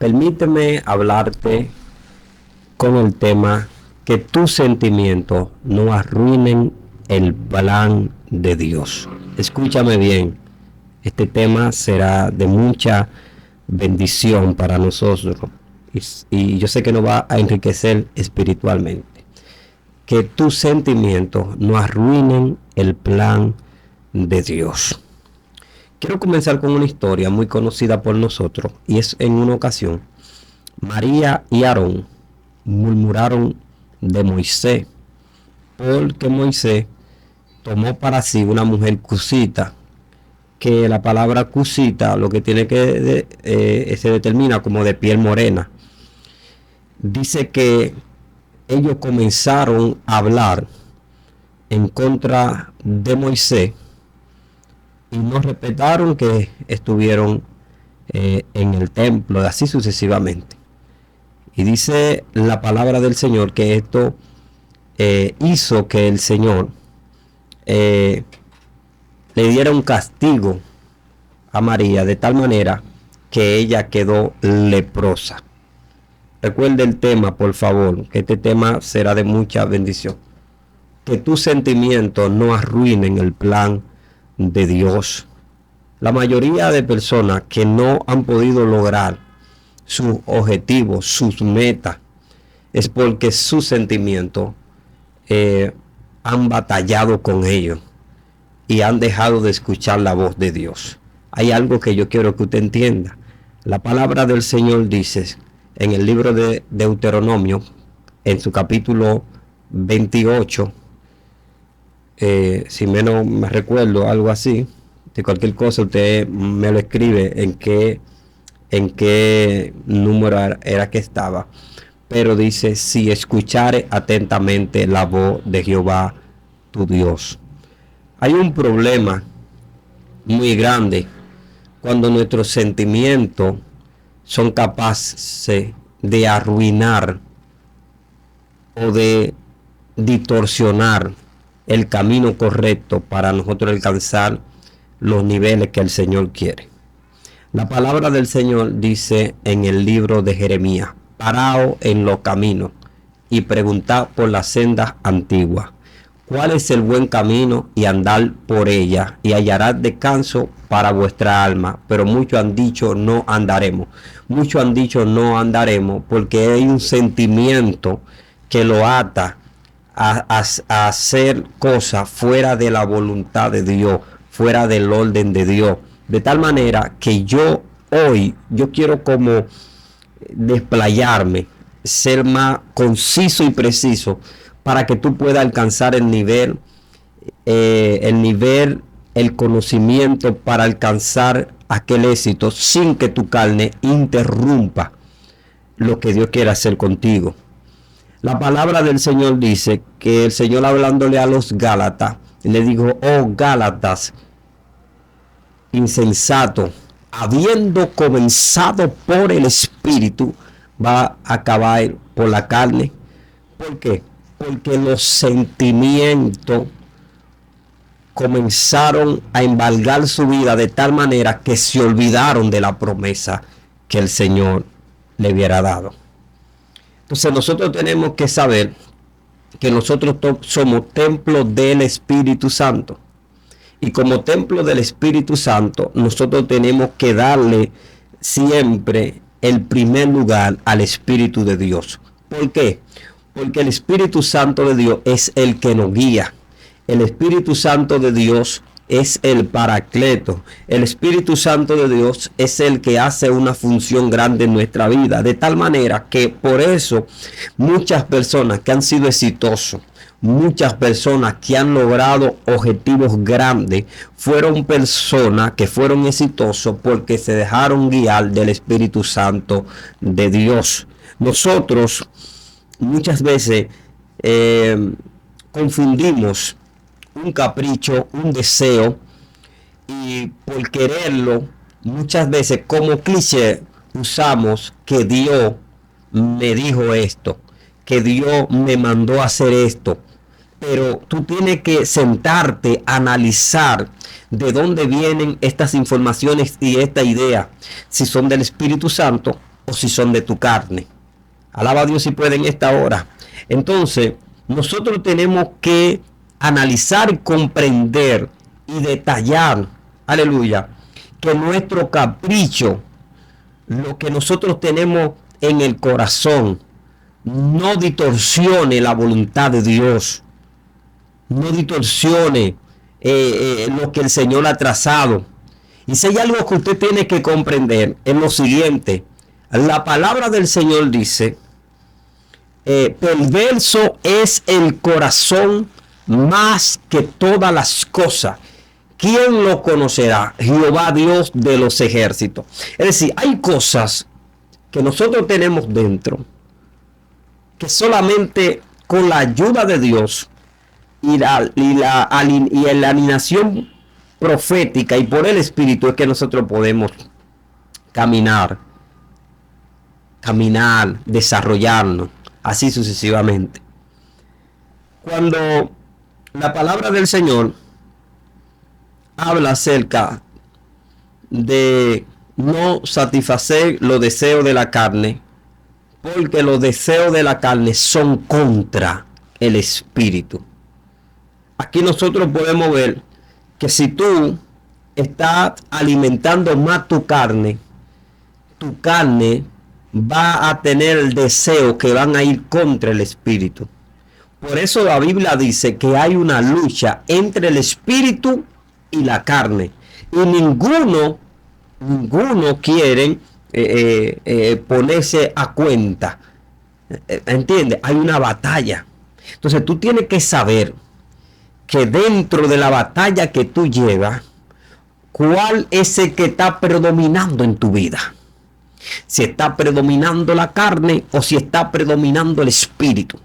Permíteme hablarte con el tema que tus sentimientos no arruinen el plan de Dios. Escúchame bien, este tema será de mucha bendición para nosotros y yo sé que nos va a enriquecer espiritualmente. Que tus sentimientos no arruinen el plan de Dios. Quiero comenzar con una historia muy conocida por nosotros, y es en una ocasión María y Aarón murmuraron de Moisés porque Moisés tomó para sí una mujer cusita, que la palabra cusita lo que tiene que se determina como de piel morena. Dice que ellos comenzaron a hablar en contra de Moisés y no respetaron que estuvieron en el templo, así sucesivamente. Y dice la palabra del Señor que esto hizo que el Señor le diera un castigo a María, de tal manera que ella quedó leprosa. Recuerde el tema, por favor, que este tema será de mucha bendición. Que tus sentimientos no arruinen el plan de Dios. La mayoría de personas que no han podido lograr sus objetivos, sus metas, es porque sus sentimientos han batallado con ellos y han dejado de escuchar la voz de Dios. Hay algo que yo quiero que usted entienda. La palabra del Señor dice en el libro de Deuteronomio, en su capítulo 28, si menos me recuerdo, algo así, de cualquier cosa usted me lo escribe en qué número era que estaba, pero dice: si escuchare atentamente la voz de Jehová tu Dios. Hay un problema muy grande cuando nuestros sentimientos son capaces de arruinar o de distorsionar el camino correcto para nosotros alcanzar los niveles que el Señor quiere. La palabra del Señor dice en el libro de Jeremías: paraos en los caminos y preguntad por las sendas antiguas, cuál es el buen camino, y andad por ella, y hallarás descanso para vuestra alma. Pero muchos han dicho: no andaremos. Muchos han dicho: no andaremos, porque hay un sentimiento que lo ata a hacer cosas fuera de la voluntad de Dios, fuera del orden de Dios. De tal manera que yo quiero como desplayarme, ser más conciso y preciso para que tú puedas alcanzar el conocimiento para alcanzar aquel éxito sin que tu carne interrumpa lo que Dios quiere hacer contigo. La palabra del Señor dice que el Señor, hablándole a los Gálatas, le dijo: oh Gálatas, insensato, habiendo comenzado por el Espíritu, va a acabar por la carne. ¿Por qué? Porque los sentimientos comenzaron a embargar su vida de tal manera que se olvidaron de la promesa que el Señor le hubiera dado. Entonces nosotros tenemos que saber que nosotros somos templo del Espíritu Santo. Y como templo del Espíritu Santo, nosotros tenemos que darle siempre el primer lugar al Espíritu de Dios. ¿Por qué? Porque el Espíritu Santo de Dios es el que nos guía. El Espíritu Santo de Dios es el Paracleto. El Espíritu Santo de Dios es el que hace una función grande en nuestra vida. De tal manera que por eso muchas personas que han sido exitosos, muchas personas que han logrado objetivos grandes, fueron personas que fueron exitosos porque se dejaron guiar del Espíritu Santo de Dios. Nosotros muchas veces confundimos un capricho, un deseo, y por quererlo, muchas veces como cliché usamos que Dios me dijo esto, que Dios me mandó a hacer esto. Pero tú tienes que sentarte, analizar de dónde vienen estas informaciones y esta idea, si son del Espíritu Santo o si son de tu carne. Alaba a Dios si puede en esta hora. Entonces, nosotros tenemos que analizar, comprender y detallar, aleluya, que nuestro capricho, lo que nosotros tenemos en el corazón, no distorsione la voluntad de Dios, no distorsione lo que el Señor ha trazado. Y si hay algo que usted tiene que comprender, es lo siguiente: la palabra del Señor dice, perverso es el corazón más que todas las cosas. ¿Quién lo conocerá? Jehová Dios de los ejércitos. Es decir, hay cosas que nosotros tenemos dentro que solamente con la ayuda de Dios y la alineación profética y por el Espíritu es que nosotros podemos caminar, desarrollarnos, así sucesivamente. Cuando la palabra del Señor habla acerca de no satisfacer los deseos de la carne, porque los deseos de la carne son contra el Espíritu. Aquí nosotros podemos ver que si tú estás alimentando más tu carne va a tener el deseo que van a ir contra el Espíritu. Por eso la Biblia dice que hay una lucha entre el Espíritu y la carne. Y ninguno quiere ponerse a cuenta. ¿Entiendes? Hay una batalla. Entonces tú tienes que saber que dentro de la batalla que tú llevas, ¿cuál es el que está predominando en tu vida? Si está predominando la carne o si está predominando el espíritu.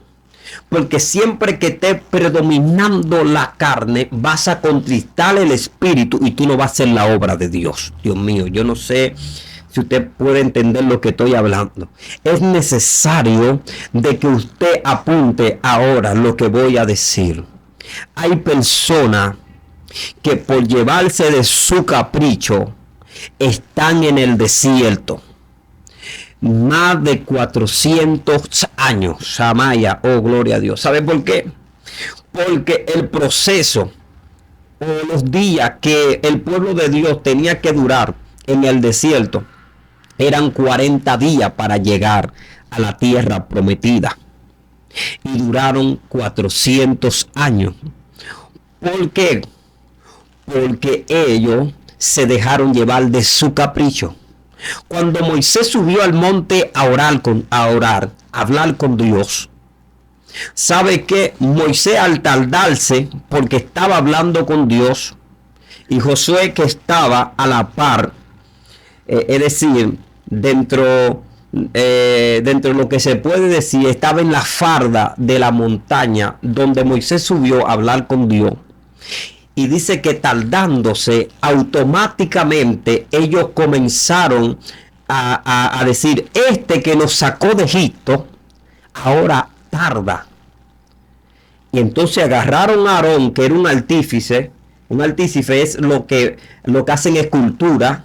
Porque siempre que esté predominando la carne, vas a contristar el espíritu y tú no vas a hacer la obra de Dios. Dios mío, yo no sé si usted puede entender lo que estoy hablando. Es necesario de que usted apunte ahora lo que voy a decir. Hay personas que por llevarse de su capricho están en el desierto. Más de 400 años. Samaya, oh gloria a Dios. ¿Sabe por qué? Porque el proceso o los días que el pueblo de Dios tenía que durar en el desierto eran 40 días para llegar a la tierra prometida. Y duraron 400 años. ¿Por qué? Porque ellos se dejaron llevar de su capricho. Cuando Moisés subió al monte a hablar con Dios, ¿sabe qué? Moisés, al tardarse, porque estaba hablando con Dios, y Josué, que estaba a la par, es decir, dentro de lo que se puede decir, estaba en la farda de la montaña donde Moisés subió a hablar con Dios. Y dice que tardándose, automáticamente ellos comenzaron a decir, este que nos sacó de Egipto, ahora tarda. Y entonces agarraron a Aarón, que era un artífice. Un artífice es lo que hacen escultura.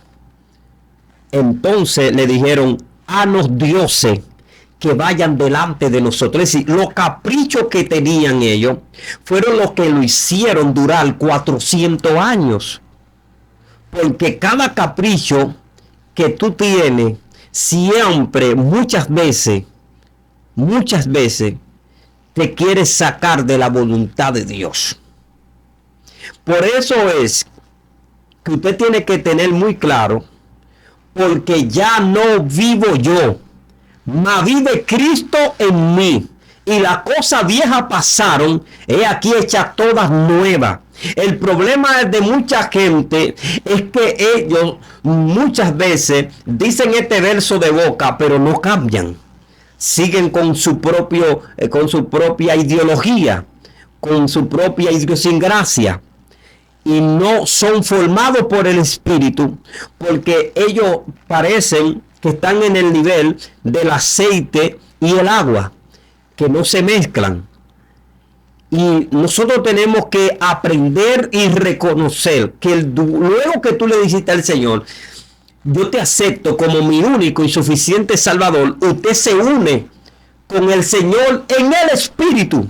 Entonces le dijeron, hanos dioses que vayan delante de nosotros. Es decir, los caprichos que tenían ellos fueron los que lo hicieron durar 400 años. Porque cada capricho que tú tienes, siempre, muchas veces, te quiere sacar de la voluntad de Dios. Por eso es que usted tiene que tener muy claro, porque ya no vivo yo, mas vive Cristo en mí. Y las cosas viejas pasaron, he aquí hechas todas nuevas. El problema de mucha gente es que ellos muchas veces dicen este verso de boca, pero no cambian. Siguen con su propia ideología, con su propia idiosincrasia. Y no son formados por el Espíritu, porque ellos parecen que están en el nivel del aceite y el agua, que no se mezclan. Y nosotros tenemos que aprender y reconocer que luego que tú le dijiste al Señor, yo te acepto como mi único y suficiente Salvador, usted se une con el Señor en el Espíritu.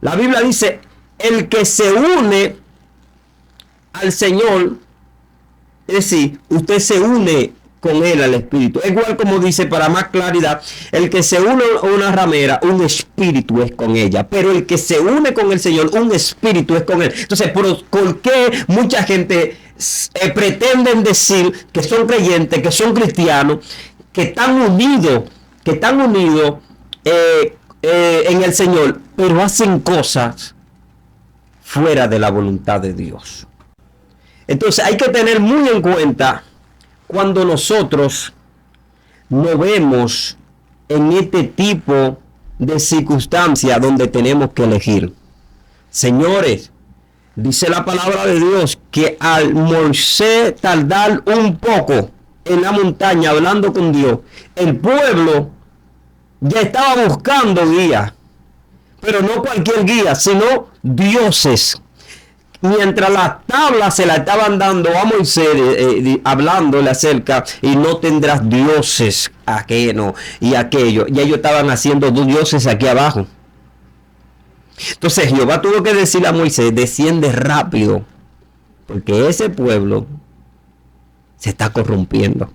La Biblia dice, el que se une al Señor, es decir, usted se une con él al Espíritu. Es igual como dice, para más claridad, el que se une a una ramera, un espíritu es con ella, pero el que se une con el Señor, un espíritu es con él. Entonces, ¿por qué mucha gente pretenden decir que son creyentes, que son cristianos, que están unidos en el Señor, pero hacen cosas fuera de la voluntad de Dios? Entonces hay que tener muy en cuenta cuando nosotros nos vemos en este tipo de circunstancias donde tenemos que elegir. Señores, dice la palabra de Dios que al Moisés tardar un poco en la montaña hablando con Dios, el pueblo ya estaba buscando guía, pero no cualquier guía, sino dioses. Mientras las tablas se la estaban dando a Moisés, hablándole acerca, y no tendrás dioses ajenos y aquello, ya ellos estaban haciendo dos dioses aquí abajo. Entonces Jehová tuvo que decirle a Moisés, desciende rápido, porque ese pueblo se está corrompiendo.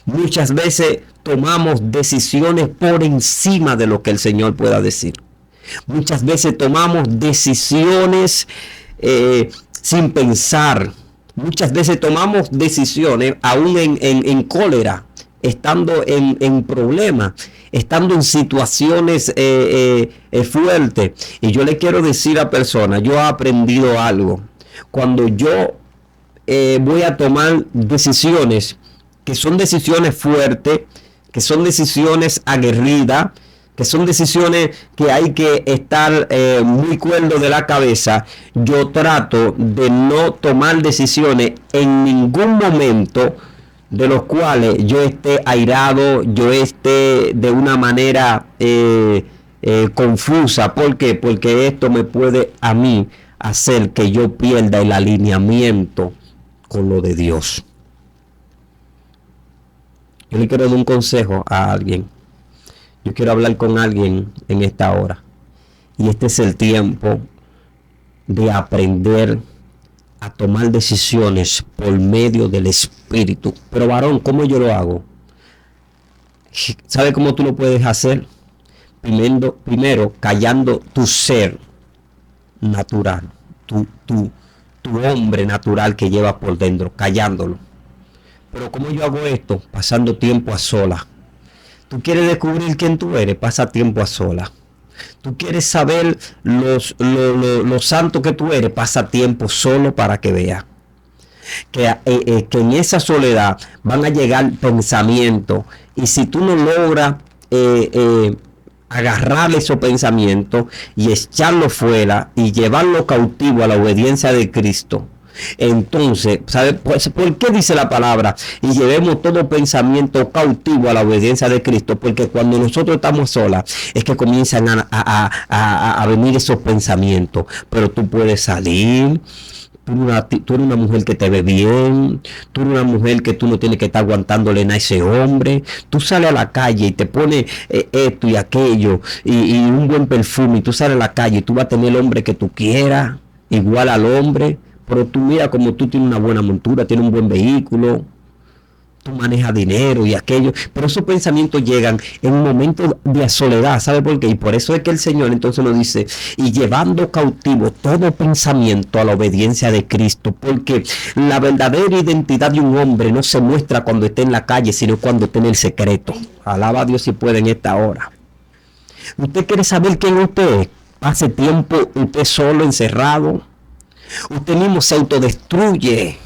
Muchas veces tomamos decisiones por encima de lo que el Señor pueda decir. Muchas veces tomamos decisiones sin pensar. Muchas veces tomamos decisiones aún en cólera, estando en problemas, estando en situaciones fuertes. Y yo le quiero decir a personas, yo he aprendido algo. Cuando yo voy a tomar decisiones, que son decisiones fuertes, que son decisiones aguerridas, que son decisiones que hay que estar muy cuerdo de la cabeza, yo trato de no tomar decisiones en ningún momento de los cuales yo esté airado, yo esté de una manera confusa. ¿Por qué? Porque esto me puede a mí hacer que yo pierda el alineamiento con lo de Dios. Yo le quiero dar un consejo a alguien. Yo quiero hablar con alguien en esta hora. Y este es el tiempo de aprender a tomar decisiones por medio del Espíritu. Pero varón, ¿cómo yo lo hago? ¿Sabe cómo tú lo puedes hacer? Primero callando tu ser natural, tu hombre natural que llevas por dentro, callándolo. Pero ¿cómo yo hago esto? Pasando tiempo a solas. Tú quieres descubrir quién tú eres, pasa tiempo a solas. Tú quieres saber lo santo que tú eres, pasa tiempo solo para que veas. Que en esa soledad van a llegar pensamientos, y si tú no logras agarrar esos pensamientos y echarlos fuera y llevarlos cautivo a la obediencia de Cristo, entonces, ¿sabe por qué dice la palabra? Y llevemos todo pensamiento cautivo a la obediencia de Cristo, porque cuando nosotros estamos solas es que comienzan a venir esos pensamientos. Pero tú puedes salir. Tú eres una mujer que te ve bien, tú eres una mujer que tú no tienes que estar aguantándole a ese hombre. Tú sales a la calle y te pones esto y aquello y un buen perfume, y tú sales a la calle y tú vas a tener el hombre que tú quieras, igual al hombre. Pero tú mira como tú tienes una buena montura, tienes un buen vehículo, tú manejas dinero y aquello. Pero esos pensamientos llegan en un momento de soledad. ¿Sabe por qué? Y por eso es que el Señor entonces nos dice, y llevando cautivo todo pensamiento a la obediencia de Cristo. Porque la verdadera identidad de un hombre no se muestra cuando esté en la calle, sino cuando esté en el secreto. Alaba a Dios si puede en esta hora. ¿Usted quiere saber quién usted es? Hace tiempo usted solo, encerrado. Usted mismo se autodestruye.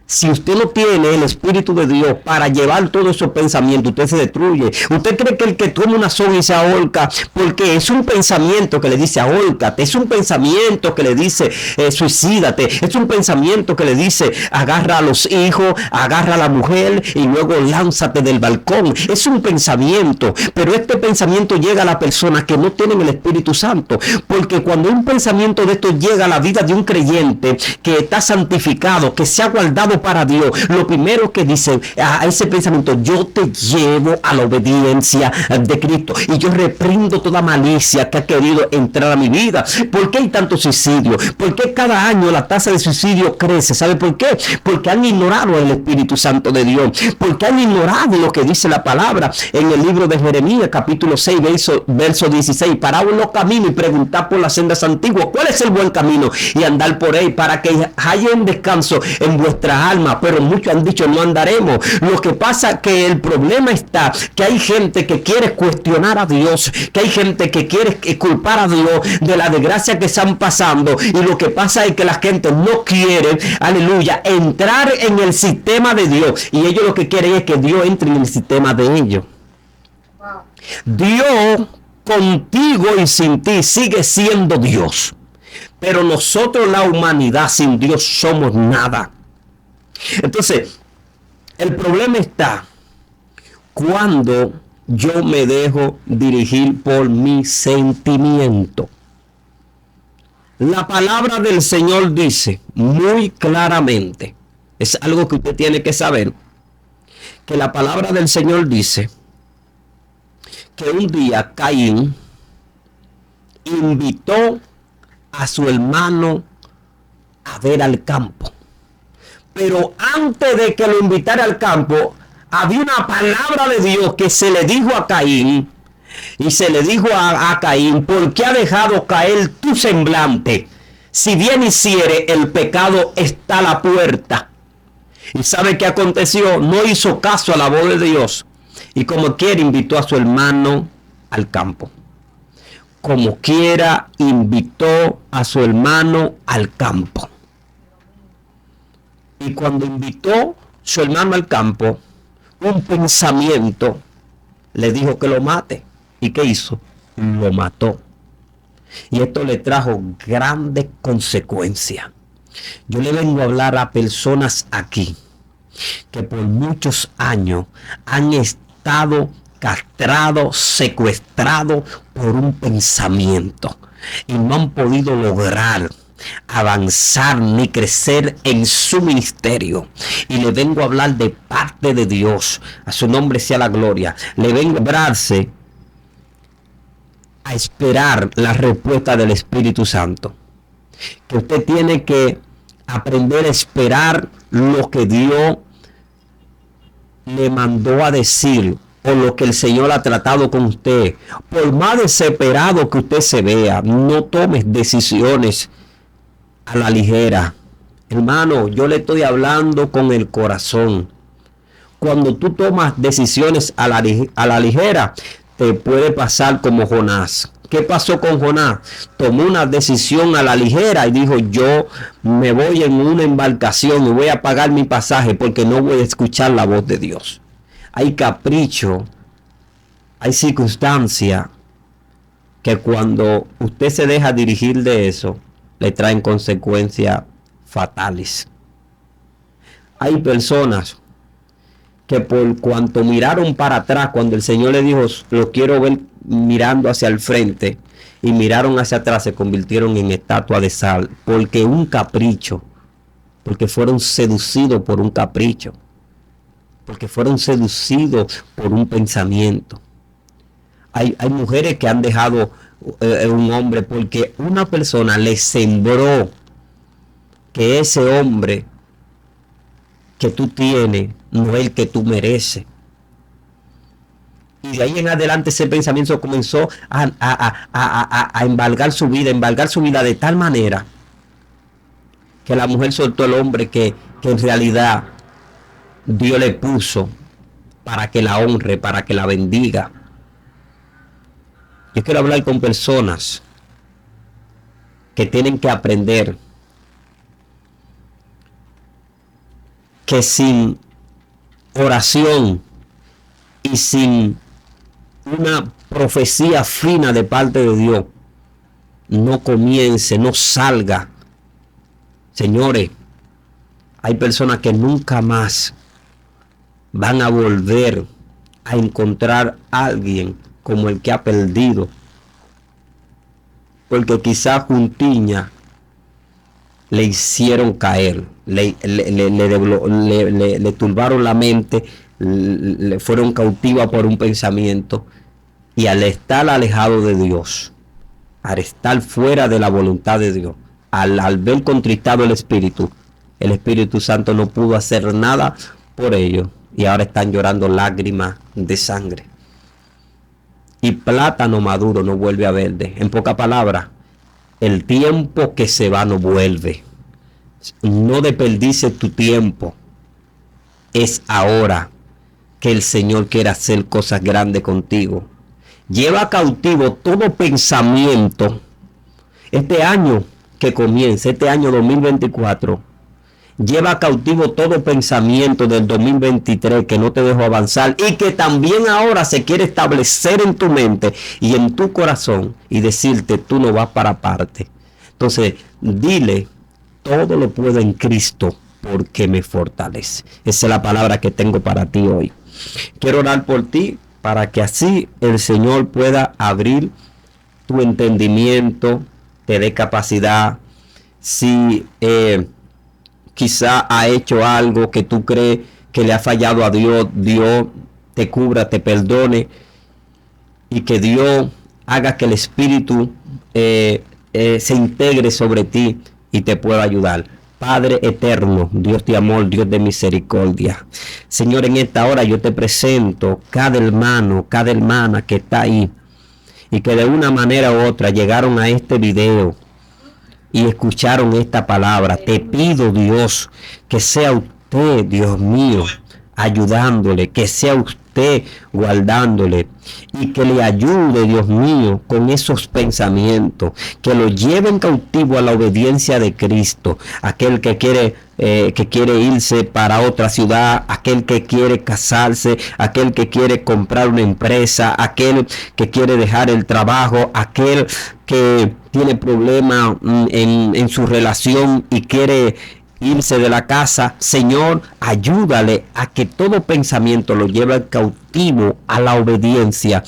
Si usted no tiene el Espíritu de Dios para llevar todos esos pensamientos, usted se destruye. ¿Usted cree que el que toma una soga y se ahorca, porque es un pensamiento que le dice ahórcate, es un pensamiento que le dice suicídate, es un pensamiento que le dice agarra a los hijos, agarra a la mujer y luego lánzate del balcón? Es un pensamiento, pero este pensamiento llega a las personas que no tienen el Espíritu Santo, porque cuando un pensamiento de esto llega a la vida de un creyente que está santificado, que se ha guardado pensamos para Dios, lo primero que dice a ese pensamiento, yo te llevo a la obediencia de Cristo y yo reprindo toda malicia que ha querido entrar a mi vida. ¿Por qué hay tanto suicidio? ¿Por qué cada año la tasa de suicidio crece? ¿Sabe por qué? Porque han ignorado el Espíritu Santo de Dios, porque han ignorado lo que dice la palabra en el libro de Jeremías, capítulo 6, verso 16. Paraos en los caminos y preguntad por las sendas antiguas, ¿cuál es el buen camino? Y andar por él, para que hayan descanso en vuestra alma. Pero muchos han dicho, no andaremos. Lo que pasa que el problema está, que hay gente que quiere cuestionar a Dios, que hay gente que quiere culpar a Dios de la desgracia que están pasando, y lo que pasa es que la gente no quiere, aleluya, entrar en el sistema de Dios, y ellos lo que quieren es que Dios entre en el sistema de ellos. Dios contigo y sin ti sigue siendo Dios, pero nosotros, la humanidad, sin Dios somos nada. Entonces el problema está cuando yo me dejo dirigir por mi sentimiento. La palabra del Señor dice muy claramente, es algo que usted tiene que saber, que la palabra del Señor dice que un día Caín invitó a su hermano a ver al campo. Pero antes de que lo invitara al campo, había una palabra de Dios que se le dijo a Caín, y se le dijo a Caín, ¿por qué ha dejado caer tu semblante? Si bien hiciere, el pecado está a la puerta. ¿Y sabe qué aconteció? No hizo caso a la voz de Dios, y como quiera invitó a su hermano al campo. Como quiera invitó a su hermano al campo. Y cuando invitó su hermano al campo, un pensamiento le dijo que lo mate. ¿Y qué hizo? Lo mató. Y esto le trajo grandes consecuencias. Yo le vengo a hablar a personas aquí que por muchos años han estado castrados, secuestrados por un pensamiento y no han podido lograr avanzar ni crecer en su ministerio. Y le vengo a hablar de parte de Dios, a su nombre sea la gloria. Le vengo a hablarse a esperar la respuesta del Espíritu Santo, que usted tiene que aprender a esperar lo que Dios le mandó a decir, o lo que el Señor ha tratado con usted. Por más desesperado que usted se vea, no tomes decisiones a la ligera. Hermano, yo le estoy hablando con el corazón. Cuando tú tomas decisiones a la ligera, te puede pasar como Jonás. ¿Qué pasó con Jonás? Tomó una decisión a la ligera y dijo, yo me voy en una embarcación y voy a pagar mi pasaje porque no voy a escuchar la voz de Dios. Hay capricho, hay circunstancia que cuando usted se deja dirigir de eso, le traen consecuencias fatales. Hay personas que por cuanto miraron para atrás, cuando el Señor le dijo, lo quiero ver mirando hacia el frente, y miraron hacia atrás, se convirtieron en estatua de sal, porque un capricho, porque fueron seducidos por un capricho, porque fueron seducidos por un pensamiento. Hay mujeres que han dejado un hombre porque una persona les sembró que ese hombre que tú tienes no es el que tú mereces. Y de ahí en adelante ese pensamiento comenzó a embargar su vida de tal manera que la mujer soltó al hombre que en realidad Dios le puso para que la honre, para que la bendiga. Yo quiero hablar con personas que tienen que aprender que sin oración y sin una profecía fina de parte de Dios, no comience, no salga. Señores, hay personas que nunca más van a volver a encontrar a alguien como el que ha perdido, porque quizás juntiña le hicieron caer. le turbaron la mente, le fueron cautivas por un pensamiento, y al estar alejado de Dios, al estar fuera de la voluntad de Dios, al ver contristado el Espíritu Santo no pudo hacer nada por ellos, y ahora están llorando lágrimas de sangre. Y plátano maduro no vuelve a verde. En pocas palabras, el tiempo que se va no vuelve. No desperdices tu tiempo. Es ahora que el Señor quiere hacer cosas grandes contigo. Lleva cautivo todo pensamiento. Este año que comienza, este año 2024, lleva cautivo todo pensamiento del 2023 que no te dejó avanzar y que también ahora se quiere establecer en tu mente y en tu corazón y decirte, tú no vas para parte. Entonces, dile, todo lo puedo en Cristo porque me fortalece. Esa es la palabra que tengo para ti hoy. Quiero orar por ti para que así el Señor pueda abrir tu entendimiento, te dé capacidad. Si quizá ha hecho algo que tú crees que le ha fallado a Dios, Dios te cubra, te perdone, y que Dios haga que el Espíritu se integre sobre ti y te pueda ayudar. Padre eterno, Dios de amor, Dios de misericordia, Señor, en esta hora yo te presento cada hermano, cada hermana que está ahí y que de una manera u otra llegaron a este video y escucharon esta palabra. Te pido, Dios, que sea usted, Dios mío, ayudándole, que sea usted guardándole y que le ayude, Dios mío, con esos pensamientos, que lo lleven cautivo a la obediencia de Cristo. Aquel que quiere irse para otra ciudad, aquel que quiere casarse, aquel que quiere comprar una empresa, aquel que quiere dejar el trabajo, aquel que tiene problemas en su relación y quiere irse de la casa. Señor, ayúdale a que todo pensamiento lo lleve cautivo a la obediencia,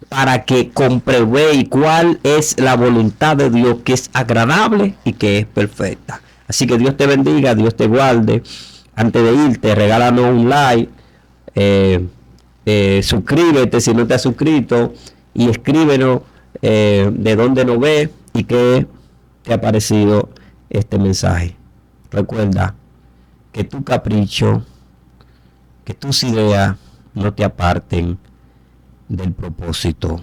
para que compruebe cuál es la voluntad de Dios, que es agradable y que es perfecta. Así que Dios te bendiga, Dios te guarde. Antes de irte, regálanos un like, suscríbete si no te has suscrito y escríbenos de dónde nos ves y qué te ha parecido este mensaje. Recuerda que tu capricho, que tus ideas no te aparten del propósito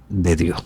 de Dios.